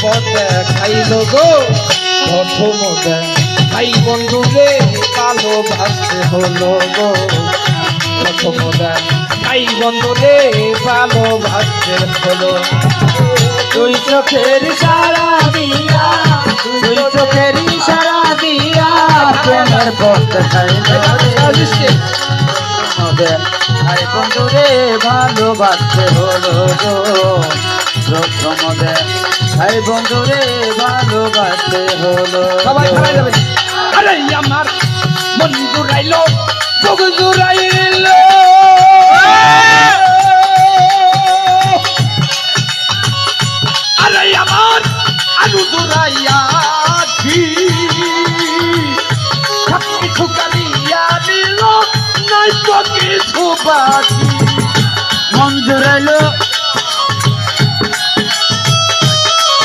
পথ দেখাইল গো প্রথম দেখাই বন্ধু রে ভালোবাসতে হলো গো প্রথম দেখাই বন্ধু রে ভালোবাসতে হলো তুই চোখের ইশারা দিয়া তুই চোখের ইশারা দিয়া প্রেমের পথ দেখাইলো রে ভাই বন্ধু রে ভালোবাসতে হলো গো প্রথম ভাই বন্ধু রে ভালোবাসতে হলো সবাই খাওয়া যাবে আরে আমার মন জুড়াইলো বুক জুড়াইলো আরে আমার আলু জুড়াইয়া সব কিছু কালিয়া নিল নাই তো কিছু বাকি মন জুড়াইলো